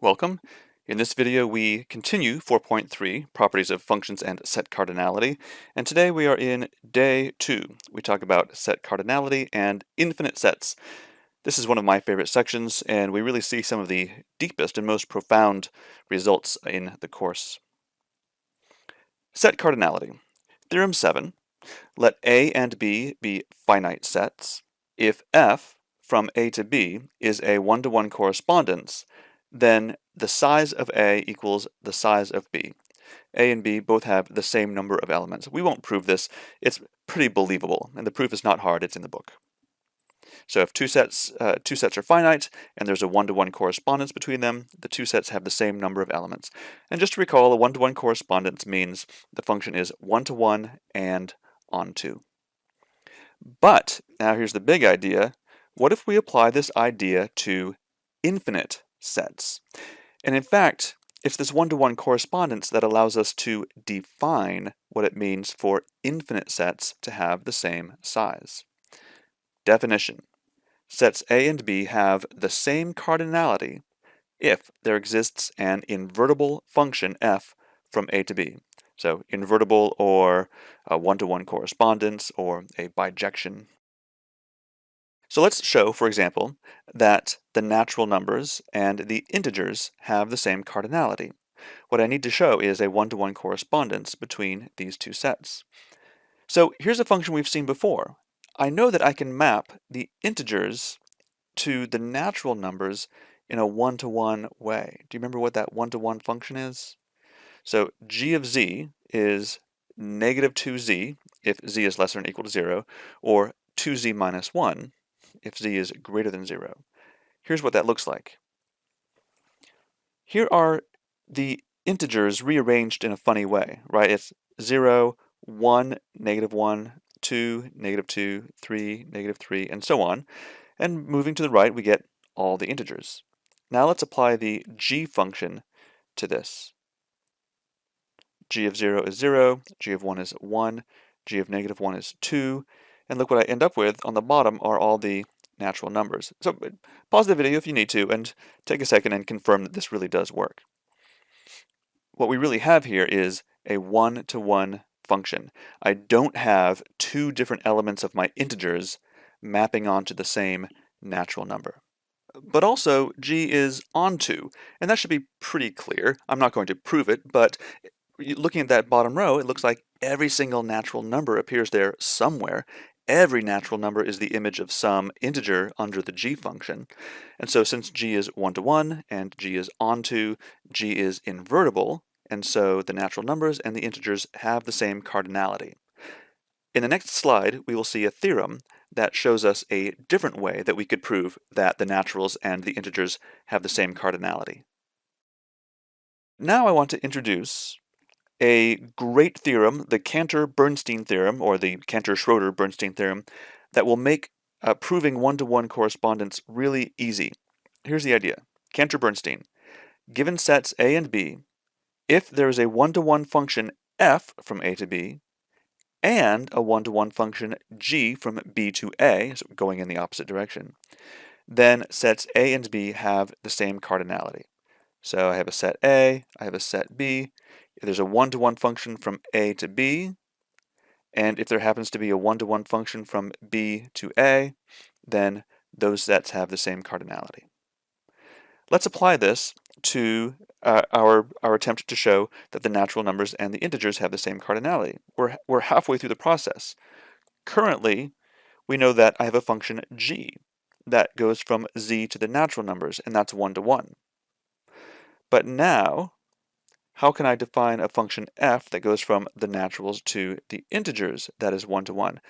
Welcome. In this video we continue 4.3, Properties of Functions and Set Cardinality, and today we are in day 2. We talk about set cardinality and infinite sets. This is one of my favorite sections, and we really see some of the deepest and most profound results in the course. Set cardinality. Theorem 7. Let A and B be finite sets. If F from A to B is a one-to-one correspondence, then the size of A equals the size of B. A and B both have the same number of elements. We won't prove this. It's pretty believable, and the proof is not hard. It's in the book. So if two sets are finite, and there's a one-to-one correspondence between them, the two sets have the same number of elements. And just to recall, a one-to-one correspondence means the function is one-to-one and onto. But now here's the big idea. What if we apply this idea to infinite sets? And in fact, it's this one-to-one correspondence that allows us to define what it means for infinite sets to have the same size. Definition. Sets A and B have the same cardinality if there exists an invertible function f from A to B. So invertible, or a one-to-one correspondence, or a bijection. So let's show, for example, that the natural numbers and the integers have the same cardinality. What I need to show is a one-to-one correspondence between these two sets. So here's a function we've seen before. I know that I can map the integers to the natural numbers in a one-to-one way. Do you remember what that one-to-one function is? So g of z is negative 2z if z is less than or equal to 0, or 2z minus 1 if z is greater than 0. Here's what that looks like. Here are the integers rearranged in a funny way, right? It's 0, 1, negative 1, 2, negative 2, 3, negative 3, and so on. And moving to the right, we get all the integers. Now let's apply the g function to this. G of 0 is 0, g of 1 is 1, g of negative 1 is 2, and look what I end up with. On the bottom are all the natural numbers. So pause the video if you need to and take a second and confirm that this really does work. What we really have here is a one-to-one function. I don't have two different elements of my integers mapping onto the same natural number. But also, g is onto, and that should be pretty clear. I'm not going to prove it, but looking at that bottom row, it looks like every single natural number appears there somewhere. Every natural number is the image of some integer under the g function. And so since g is one-to-one and g is onto, g is invertible, and so the natural numbers and the integers have the same cardinality. In the next slide, we will see a theorem that shows us a different way that we could prove that the naturals and the integers have the same cardinality. Now I want to introduce a great theorem, the Cantor-Bernstein Theorem, or the Cantor-Schroeder-Bernstein Theorem, that will make proving one-to-one correspondence really easy. Here's the idea. Cantor-Bernstein. Given sets A and B, if there is a one-to-one function f from A to B, and a one-to-one function g from B to A, so going in the opposite direction, then sets A and B have the same cardinality. So I have a set A, I have a set B. If there's a one-to-one function from A to B, and if there happens to be a one-to-one function from B to A, then those sets have the same cardinality. Let's apply this to our attempt to show that the natural numbers and the integers have the same cardinality. We're halfway through the process. Currently, we know that I have a function g that goes from z to the natural numbers, and that's one-to-one. But now, how can I define a function f that goes from the naturals to the integers that is one-to-one?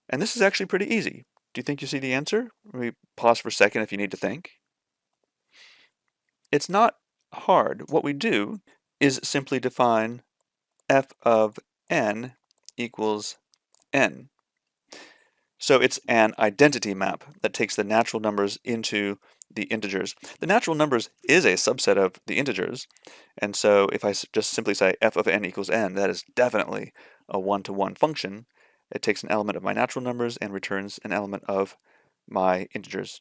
And this is actually pretty easy. Do you think you see the answer? Let me pause for a second if you need to think. It's not hard. What we do is simply define f of n equals n. So it's an identity map that takes the natural numbers into the integers. The natural numbers is a subset of the integers, and so if I just simply say f of n equals n, that is definitely a one-to-one function. It takes an element of my natural numbers and returns an element of my integers.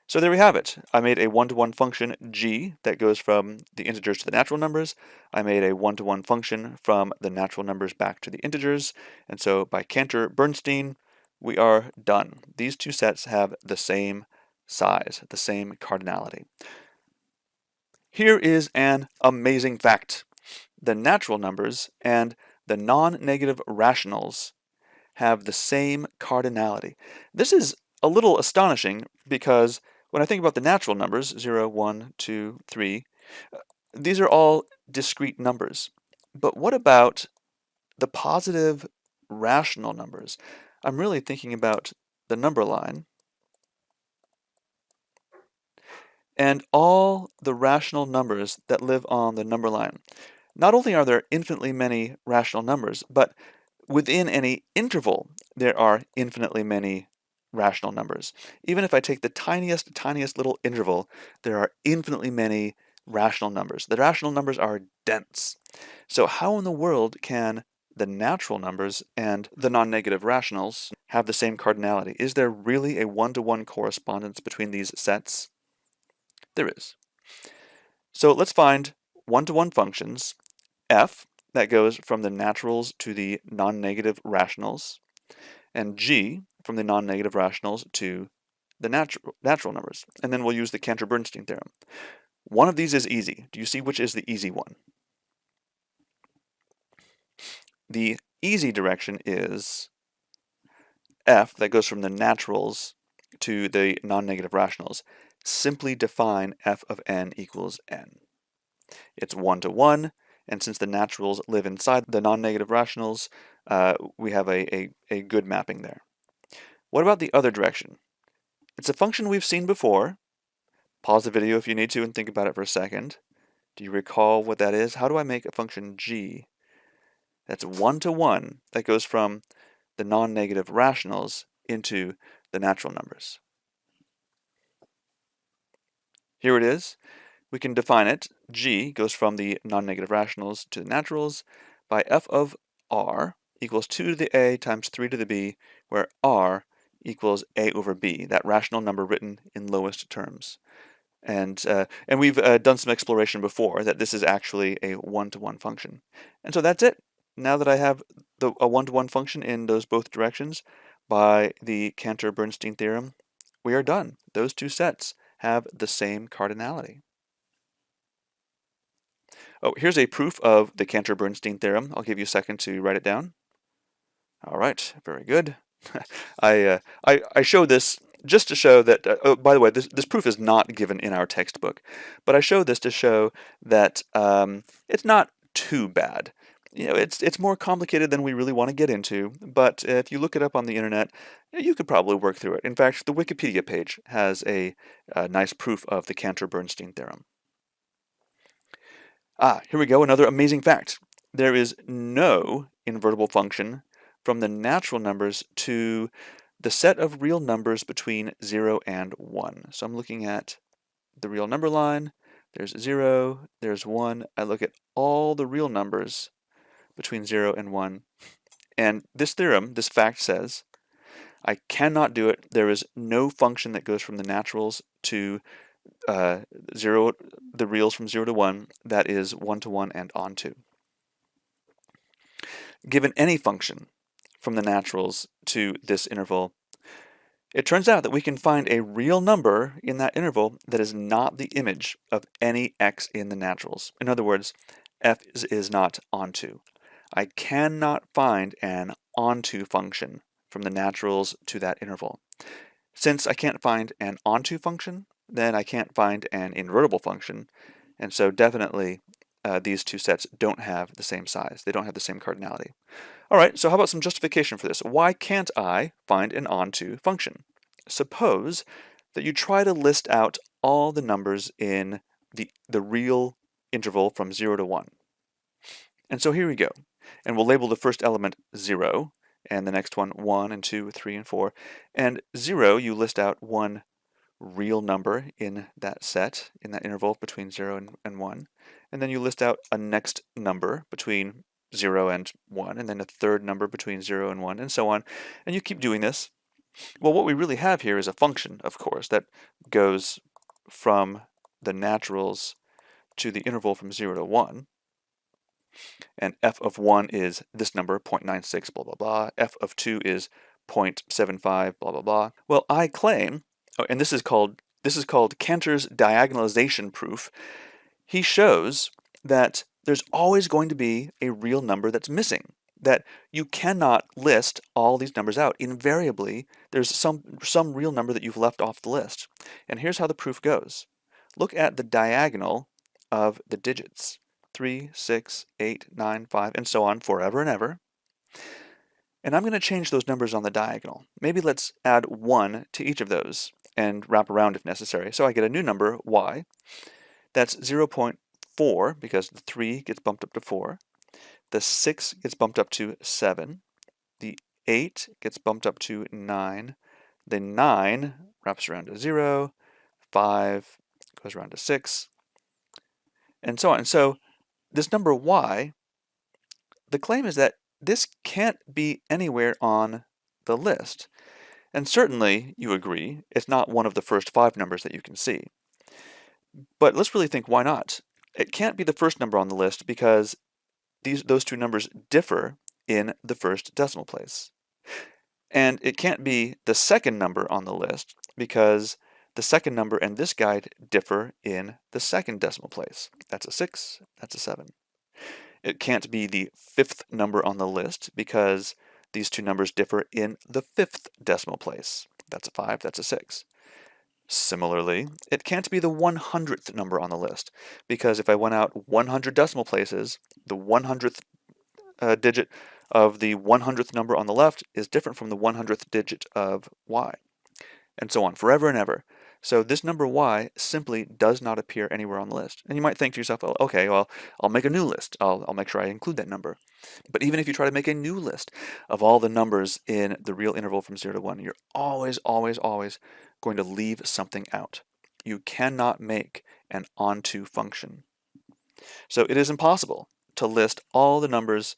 So there we have it. I made a one-to-one function g that goes from the integers to the natural numbers. I made a one-to-one function from the natural numbers back to the integers. And so by Cantor-Bernstein, we are done. These two sets have the same size, the same cardinality. Here is an amazing fact. The natural numbers and the non-negative rationals have the same cardinality. This is a little astonishing because when I think about the natural numbers, 0, 1, 2, 3, these are all discrete numbers. But what about the positive rational numbers? I'm really thinking about the number line and all the rational numbers that live on the number line. Not only are there infinitely many rational numbers, but within any interval, there are infinitely many rational numbers. Even if I take the tiniest little interval, there are infinitely many rational numbers. The rational numbers are dense. So how in the world can the natural numbers and the non-negative rationals have the same cardinality? Is there really a one-to-one correspondence between these sets? There is. So let's find one-to-one functions, f, that goes from the naturals to the non-negative rationals, and g from the non-negative rationals to the natural numbers. And then we'll use the Cantor-Bernstein theorem. One of these is easy. Do you see which is the easy one? The easy direction is f that goes from the naturals to the non-negative rationals. Simply define f of n equals n. It's one-to-one, and since the naturals live inside the non-negative rationals, we have a good mapping there. What about the other direction? It's a function we've seen before. Pause the video if you need to and think about it for a second. Do you recall what that is? How do I make a function g that's one-to-one that goes from the non-negative rationals into the natural numbers? Here it is. We can define it. G goes from the non-negative rationals to the naturals by f of r equals 2 to the a times 3 to the b, where r equals a over b, that rational number written in lowest terms. And we've done some exploration before that this is actually a one-to-one function. And so that's it. Now that I have a one-to-one function in those both directions by the Cantor-Bernstein theorem, we are done. Those two sets have the same cardinality. Oh, here's a proof of the Cantor-Bernstein theorem. I'll give you a second to write it down. All right, very good. I show this just to show that, oh, by the way, this proof is not given in our textbook, but I show this to show that it's not too bad. You know, it's more complicated than we really want to get into, but if you look it up on the internet, you could probably work through it. In fact, the Wikipedia page has a nice proof of the Cantor-Bernstein theorem. Here we go, another amazing fact. There is no invertible function from the natural numbers to the set of real numbers between 0 and 1. So I'm looking at the real number line. There's 0, there's 1. I look at all the real numbers between 0 and 1. And this theorem, this fact says, I cannot do it. There is no function that goes from the naturals to 0, the reals from 0 to 1, that is one-to-one and onto. Given any function from the naturals to this interval, it turns out that we can find a real number in that interval that is not the image of any x in the naturals. In other words, f is not onto. I cannot find an onto function from the naturals to that interval. Since I can't find an onto function, then I can't find an invertible function, and so definitely these two sets don't have the same size. They don't have the same cardinality. All right, so how about some justification for this? Why can't I find an onto function? Suppose that you try to list out all the numbers in the real interval from 0 to 1. And so here we go. And we'll label the first element 0, and the next one 1 and 2, 3 and 4. And 0, you list out one real number in that set, in that interval between 0 and 1. And then you list out a next number between 0 and 1, and then a third number between 0 and 1, and so on. And you keep doing this. Well, what we really have here is a function, of course, that goes from the naturals to the interval from 0 to 1. And f of 1 is this number, 0.96, blah, blah, blah. F of 2 is 0.75, blah, blah, blah. Well, I claim, and this is called Cantor's diagonalization proof. He shows that there's always going to be a real number that's missing, that you cannot list all these numbers out. Invariably, there's some real number that you've left off the list. And here's how the proof goes. Look at the diagonal of the digits. 3, 6, 8, 9, 5, and so on forever and ever. And I'm going to change those numbers on the diagonal. Maybe let's add 1 to each of those and wrap around if necessary. So I get a new number, y. That's 0.4 because the 3 gets bumped up to 4. The 6 gets bumped up to 7. The 8 gets bumped up to 9. The 9 wraps around to 0. 5 goes around to 6. And so on. And so this number y, the claim is that this can't be anywhere on the list. And certainly, you agree, it's not one of the first 5 numbers that you can see. But let's really think, why not? It can't be the first number on the list because those two numbers differ in the first decimal place. And it can't be the second number on the list because the second number and this guide differ in the second decimal place. That's a 6, that's a 7. It can't be the fifth number on the list because these two numbers differ in the fifth decimal place. That's a 5, that's a 6. Similarly, it can't be the 100th number on the list because if I went out 100 decimal places, the 100th digit of the 100th number on the left is different from the 100th digit of y, and so on, forever and ever. So this number y simply does not appear anywhere on the list. And you might think to yourself, well, okay, well, I'll make a new list. I'll make sure I include that number. But even if you try to make a new list of all the numbers in the real interval from 0 to 1, you're always, always, always going to leave something out. You cannot make an onto function. So it is impossible to list all the numbers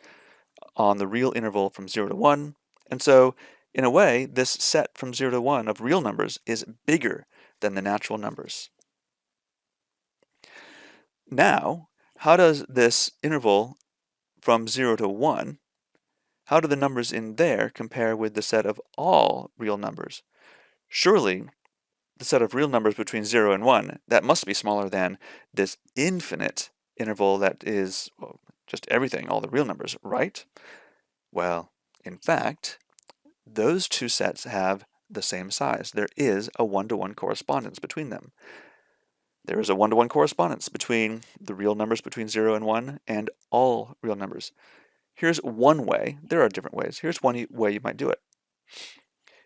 on the real interval from 0 to 1. And so, in a way, this set from 0 to 1 of real numbers is bigger than the natural numbers. Now, how does this interval from 0 to 1, how do the numbers in there compare with the set of all real numbers? Surely, the set of real numbers between 0 and 1, that must be smaller than this infinite interval that is just everything, all the real numbers, right? Well, in fact, those two sets have the same size. There is a one-to-one correspondence between them. There is a one-to-one correspondence between the real numbers between 0 and 1 and all real numbers. Here's one way. There are different ways. Here's one way you might do it.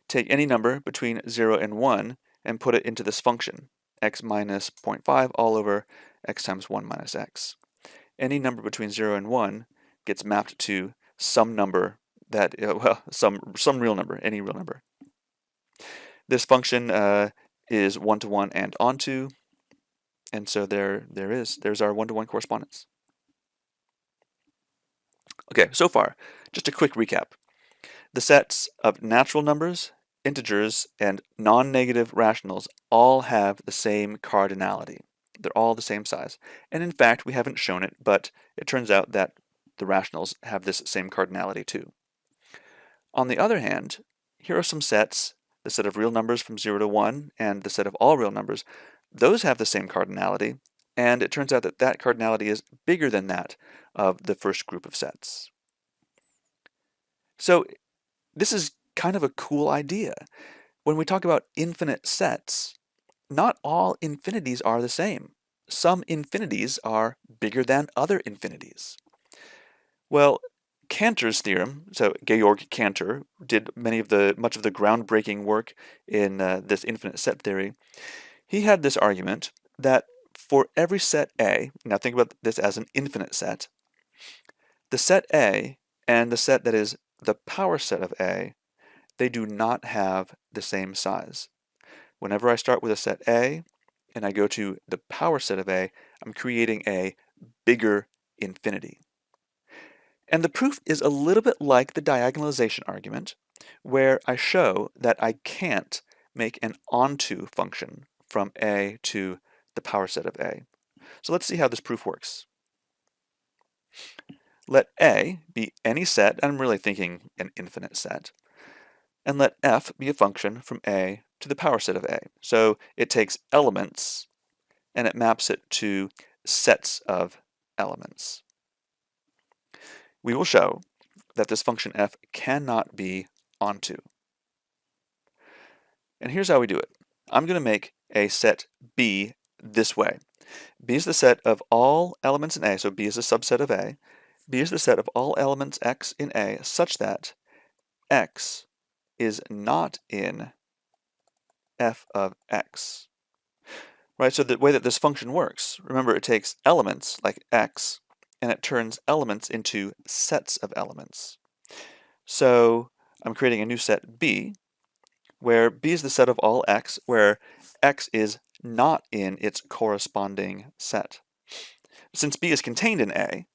Take any number between 0 and 1 and put it into this function, x minus 0.5 all over x times 1 minus x. Any number between 0 and 1 gets mapped to some number that, well, some real number, any real number. This function is one-to-one and onto, and so there's our one-to-one correspondence. Okay, so far, just a quick recap. The sets of natural numbers, integers, and non-negative rationals all have the same cardinality. They're all the same size. And in fact, we haven't shown it, but it turns out that the rationals have this same cardinality too. On the other hand, here are some sets, the set of real numbers from 0 to 1 and the set of all real numbers. Those have the same cardinality, and it turns out that that cardinality is bigger than that of the first group of sets. So this is kind of a cool idea. When we talk about infinite sets, not all infinities are the same. Some infinities are bigger than other infinities. Well, Cantor's theorem, so Georg Cantor did much of the groundbreaking work in this infinite set theory. He had this argument that for every set A, now think about this as an infinite set, the set A and the set that is the power set of A, they do not have the same size. Whenever I start with a set A and I go to the power set of A, I'm creating a bigger infinity. And the proof is a little bit like the diagonalization argument. where I show that I can't make an onto function from A to the power set of A. So let's see how this proof works. Let A be any set, and I'm really thinking an infinite set, and let f be a function from A to the power set of A. So it takes elements and it maps it to sets of elements. We will show that this function f cannot be onto. And here's how we do it. I'm going to make a set B this way. B is the set of all elements in A, so B is a subset of A. B is the set of all elements x in A such that x is not in f of x. Right, so the way that this function works, remember it takes elements like x and it turns elements into sets of elements. So I'm creating a new set B where B is the set of all x, where x is not in its corresponding set. Since B is contained in A,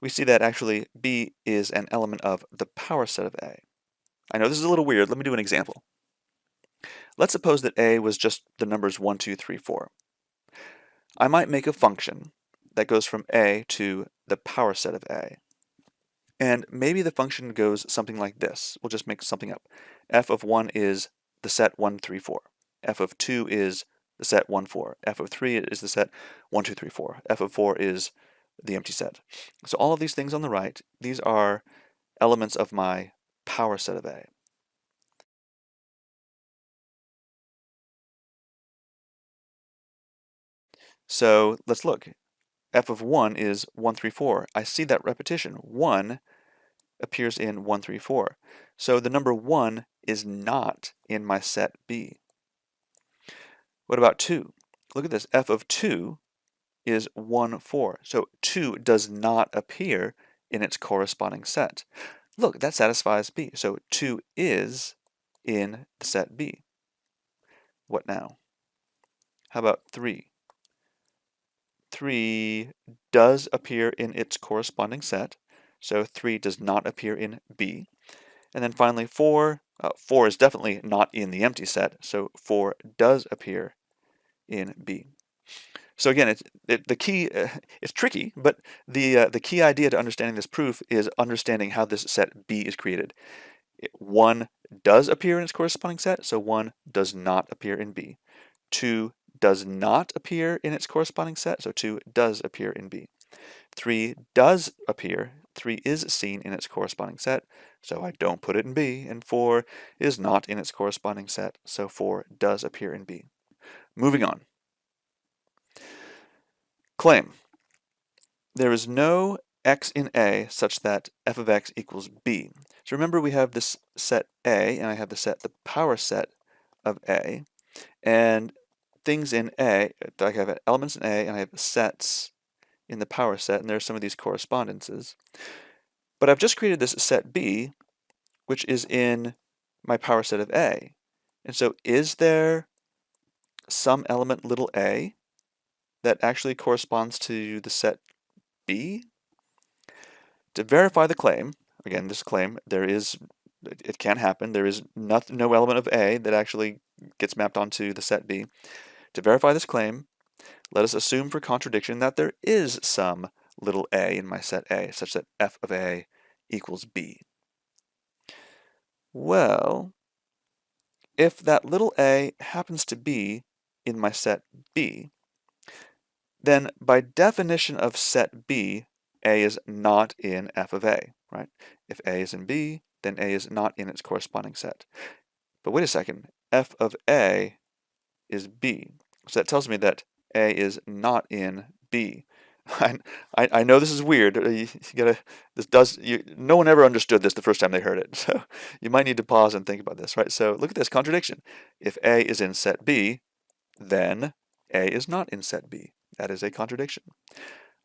we see that actually B is an element of the power set of A. I know this is a little weird. Let me do an example. Let's suppose that A was just the numbers 1, 2, 3, 4. I might make a function that goes from A to the power set of A. And maybe the function goes something like this. We'll just make something up. F of 1 is the set 1, 3, 4. F of 2 is the set 1, 4. F of 3 is the set 1, 2, 3, 4. F of 4 is the empty set. So all of these things on the right, these are elements of my power set of A. So let's look. F of 1 is 1, 3, 4. I see that repetition. 1 appears in 1, 3, 4. So the number 1 is not in my set B. What about 2? Look at this. F of 2 is 1, 4. So 2 does not appear in its corresponding set. Look, that satisfies B. So 2 is in the set B. What now? How about 3? 3 does appear in its corresponding set. So 3 does not appear in B. And then finally 4. 4 is definitely not in the empty set. So 4 does appear in B. So again, the key, it's tricky, but the key idea to understanding this proof is understanding how this set B is created. 1 does appear in its corresponding set, so 1 does not appear in B. 2 does not appear in its corresponding set, so 2 does appear in B. 3 does appear, 3 is seen in its corresponding set, so I don't put it in B, and 4 is not in its corresponding set, so 4 does appear in B. Moving on. Claim. There is no x in A such that f of x equals B. So remember we have this set A, and I have the set, the power set of A, and things in A, I have elements in A, and I have sets in the power set, and there's some of these correspondences. But I've just created this set B, which is in my power set of A. And so is there some element little a that actually corresponds to the set B? To verify the claim, again, this claim, it can happen, there is no element of A that actually gets mapped onto the set B. To verify this claim, let us assume for contradiction that there is some little a in my set A, such that f of A equals B. Well, if that little a happens to be in my set B, then by definition of set B, A is not in f of A, right? If A is in B, then A is not in its corresponding set. But wait a second, f of A is B. So that tells me that A is not in B. I know this is weird. No one ever understood this the first time they heard it. So you might need to pause and think about this, right? So look at this contradiction. If A is in set B, then A is not in set B. That is a contradiction.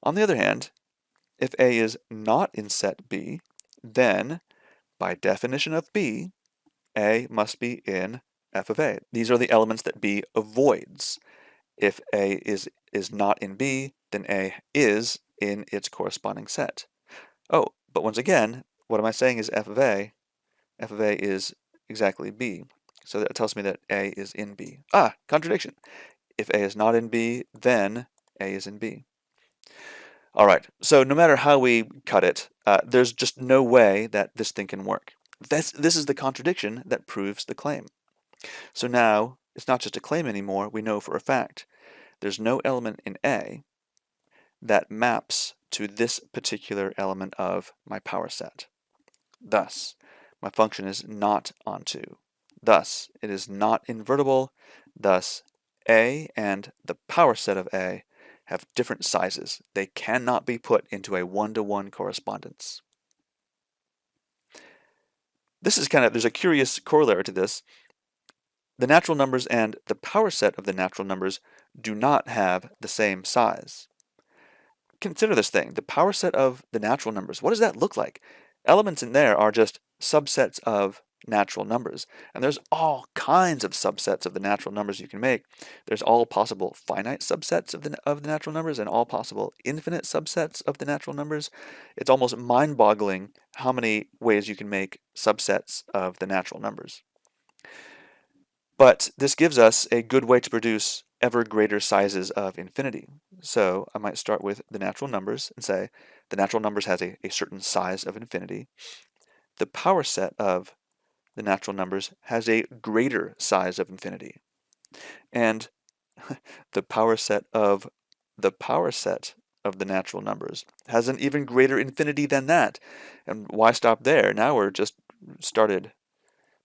On the other hand, if A is not in set B, then by definition of B, A must be in f of A. These are the elements that B avoids. If A is not in B, then A is in its corresponding set. Oh, but once again, what am I saying is f of A? f of a is exactly b. So that tells me that a is in b. Ah, contradiction. If a is not in b, then a is in b. All right, so no matter how we cut it, there's just no way that this thing can work. This is the contradiction that proves the claim. So now, it's not just a claim anymore, we know for a fact. There's no element in A that maps to this particular element of my power set. Thus, my function is not onto. Thus, it is not invertible. Thus, A and the power set of A have different sizes. They cannot be put into a one-to-one correspondence. This is there's a curious corollary to this. The natural numbers and the power set of the natural numbers do not have the same size. Consider this thing, the power set of the natural numbers. What does that look like? Elements in there are just subsets of natural numbers, and there's all kinds of subsets of the natural numbers you can make. There's all possible finite subsets of the natural numbers and all possible infinite subsets of the natural numbers. It's almost mind-boggling how many ways you can make subsets of the natural numbers. But this gives us a good way to produce ever greater sizes of infinity. So I might start with the natural numbers and say the natural numbers has a certain size of infinity. The power set of the natural numbers has a greater size of infinity. And the power set of the natural numbers has an even greater infinity than that. And why stop there? Now we're just started.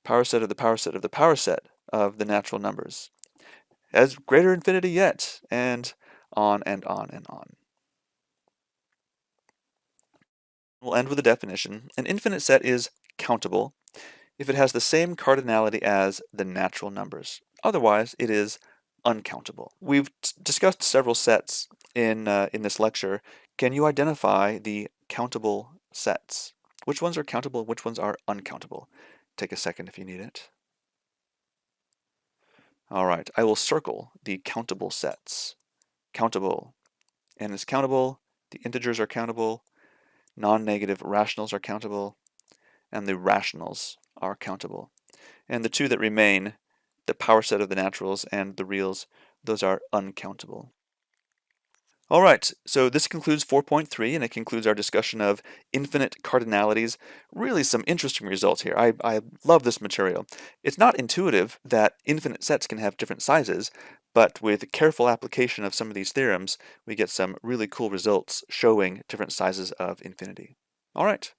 Power set of the power set of the power set of the natural numbers has greater infinity yet, and on and on and on. We'll end with a definition. An infinite set is countable if it has the same cardinality as the natural numbers. Otherwise, it is uncountable. We've discussed several sets in this lecture. Can you identify the countable sets? Which ones are countable and which ones are uncountable? Take a second if you need it. All right, I will circle the countable sets. Countable. N is countable, the integers are countable, non-negative rationals are countable, and the rationals are countable. And the two that remain, the power set of the naturals and the reals, those are uncountable. All right, so this concludes 4.3, and it concludes our discussion of infinite cardinalities. Really some interesting results here. I love this material. It's not intuitive that infinite sets can have different sizes, but with careful application of some of these theorems, we get some really cool results showing different sizes of infinity. All right.